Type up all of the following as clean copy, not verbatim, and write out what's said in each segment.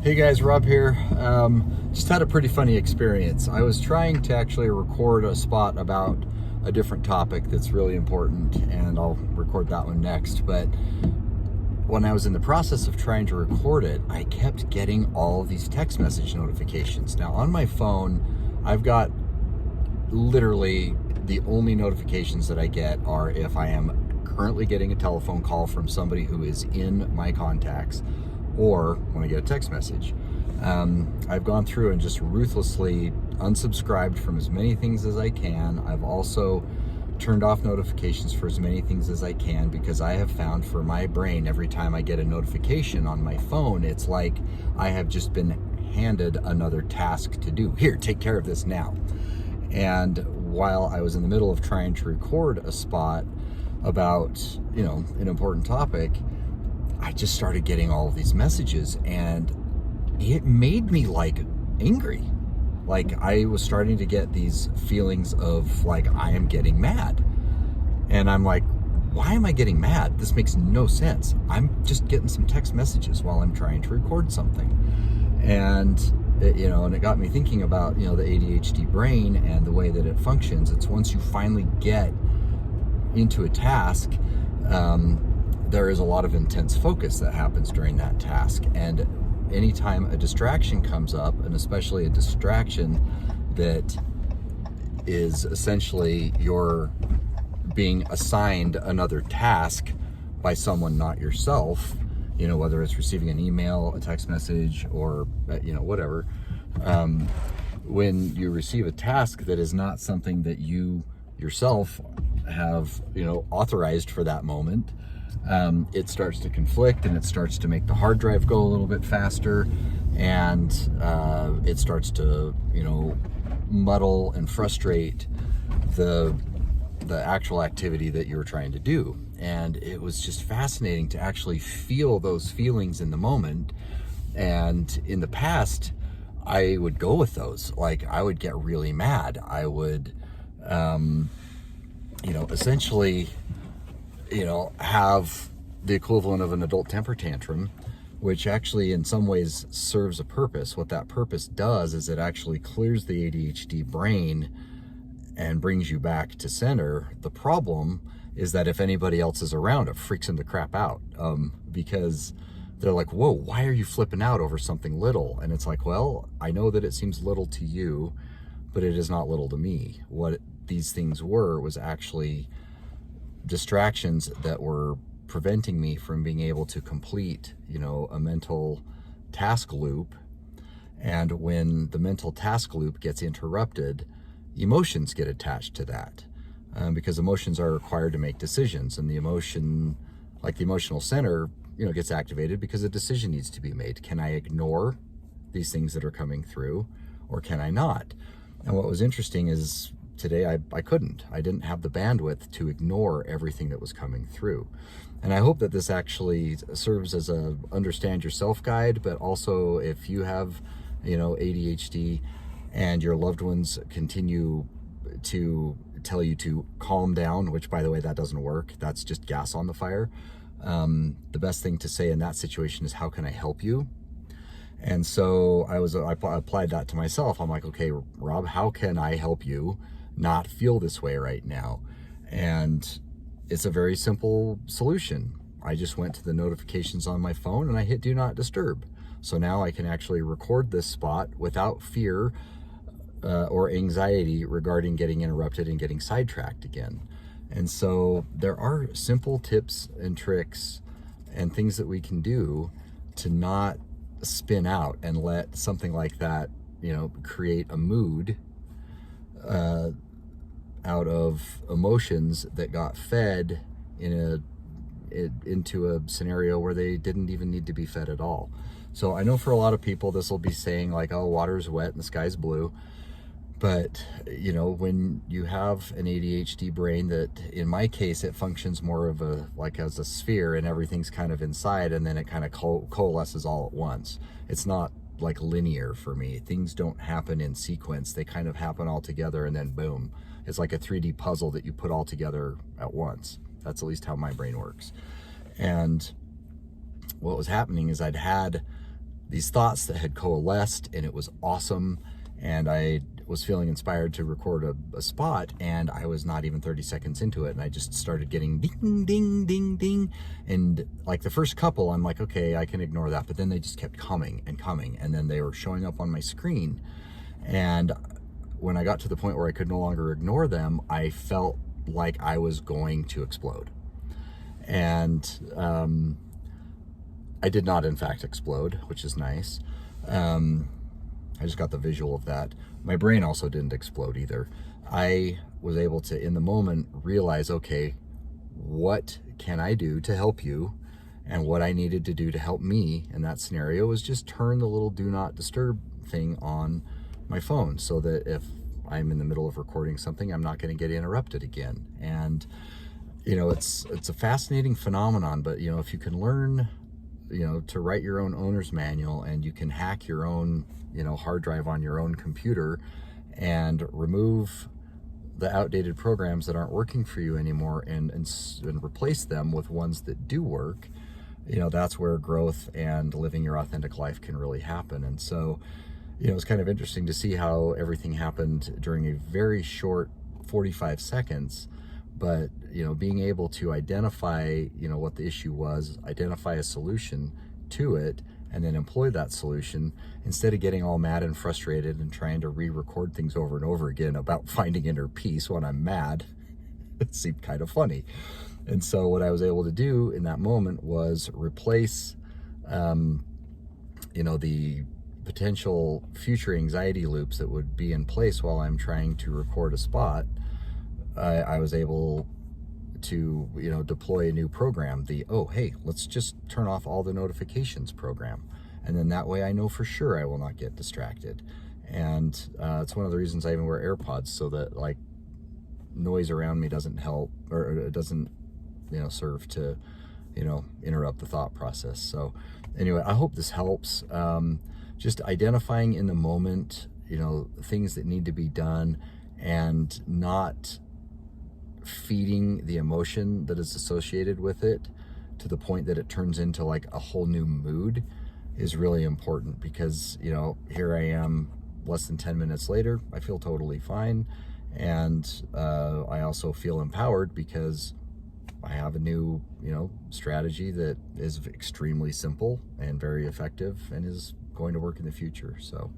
Hey guys, Rob here. Just had a pretty funny experience. I was trying to actually record a spot about a different topic that's really important, and I'll record that one next. But when I was in the process of trying to record it, I kept getting all of these text message notifications. Now on my phone, I've got literally the only notifications that I get are if I am currently getting a telephone call from somebody who is in my contacts, or when I get a text message. I've gone through and just ruthlessly unsubscribed from as many things as I can. I've also turned off notifications for as many things as I can, because I have found for my brain, every time I get a notification on my phone, it's like I have just been handed another task to do. Here, take care of this now. And while I was in the middle of trying to record a spot about, an important topic, I just started getting all of these messages, and it made me angry. I was starting to get these feelings of I am getting mad. And I'm like, why am I getting mad? This makes no sense. I'm just getting some text messages while I'm trying to record something. And it got me thinking about, the ADHD brain and the way that it functions. It's once you finally get into a task, there is a lot of intense focus that happens during that task. And anytime a distraction comes up, and especially a distraction that is essentially you're being assigned another task by someone, not yourself, whether it's receiving an email, a text message, or, whatever, when you receive a task that is not something that you yourself have, authorized for that moment, it starts to conflict, and it starts to make the hard drive go a little bit faster, and it starts to muddle and frustrate the actual activity that you were trying to do. And it was just fascinating to actually feel those feelings in the moment. And in the past, I would go with those. I would get really mad. I would essentially have the equivalent of an adult temper tantrum, which actually in some ways serves a purpose. What that purpose does is it actually clears the ADHD brain and brings you back to center. The problem is that if anybody else is around, it freaks them the crap out, because they're like, whoa, why are you flipping out over something little? And it's like, well, I know that it seems little to you, but it is not little to me. What these things was actually distractions that were preventing me from being able to complete, a mental task loop. And when the mental task loop gets interrupted, emotions get attached to that, because emotions are required to make decisions. And the emotional center, gets activated because a decision needs to be made. Can I ignore these things that are coming through, or can I not? And what was interesting is today I couldn't. I didn't have the bandwidth to ignore everything that was coming through. And I hope that this actually serves as a understand yourself guide, but also if you have, ADHD and your loved ones continue to tell you to calm down, which, by the way, that doesn't work. That's just gas on the fire. The best thing to say in that situation is, how can I help you? And so I applied that to myself. I'm like, okay, Rob, how can I help you not feel this way right now? And it's a very simple solution. I just went to the notifications on my phone and I hit do not disturb. So now I can actually record this spot without fear or anxiety regarding getting interrupted and getting sidetracked again. And so there are simple tips and tricks and things that we can do to not spin out and let something like that, create a mood out of emotions that got fed into a scenario where they didn't even need to be fed at all. So I know for a lot of people, this will be saying oh, water's wet and the sky's blue. But, when you have an ADHD brain that, in my case, it functions more of as a sphere, and everything's kind of inside, and then it kind of coalesces all at once. It's not linear for me. Things don't happen in sequence. They kind of happen all together, and then boom. It's like a 3D puzzle that you put all together at once. That's at least how my brain works. And what was happening is I'd had these thoughts that had coalesced, and it was awesome. And I was feeling inspired to record a spot, and I was not even 30 seconds into it, and I just started getting ding, ding, ding, ding. And like the first couple, I'm like, okay, I can ignore that. But then they just kept coming and coming, and then they were showing up on my screen. And when I got to the point where I could no longer ignore them, I felt like I was going to explode. And I did not, in fact, explode, which is nice. I just got the visual of that. My brain also didn't explode either. I was able to, in the moment, realize, okay, what can I do to help you? And what I needed to do to help me in that scenario was just turn the little do not disturb thing on my phone, so that if I'm in the middle of recording something, I'm not going to get interrupted again. And, it's a fascinating phenomenon, but, if you can learn, to write your own owner's manual, and you can hack your own, hard drive on your own computer and remove the outdated programs that aren't working for you anymore, and replace them with ones that do work, that's where growth and living your authentic life can really happen. And so, it's kind of interesting to see how everything happened during a very short 45 seconds. But, being able to identify, what the issue was, identify a solution to it, and then employ that solution, instead of getting all mad and frustrated and trying to re-record things over and over again about finding inner peace when I'm mad. It seemed kind of funny. And so what I was able to do in that moment was replace, the potential future anxiety loops that would be in place while I'm trying to record a spot. I was able to, deploy a new program, hey, let's just turn off all the notifications program. And then that way I know for sure I will not get distracted. And it's one of the reasons I even wear AirPods, so that like noise around me doesn't help, or it doesn't, serve to, interrupt the thought process. So anyway, I hope this helps. Just identifying in the moment, things that need to be done, and not feeding the emotion that is associated with it to the point that it turns into like a whole new mood is really important. Because, here I am less than 10 minutes later, I feel totally fine. And I also feel empowered because I have a new, strategy that is extremely simple and very effective and is going to work in the future. So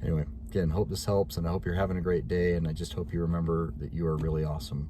anyway, again, hope this helps, and I hope you're having a great day, and I just hope you remember that you are really awesome.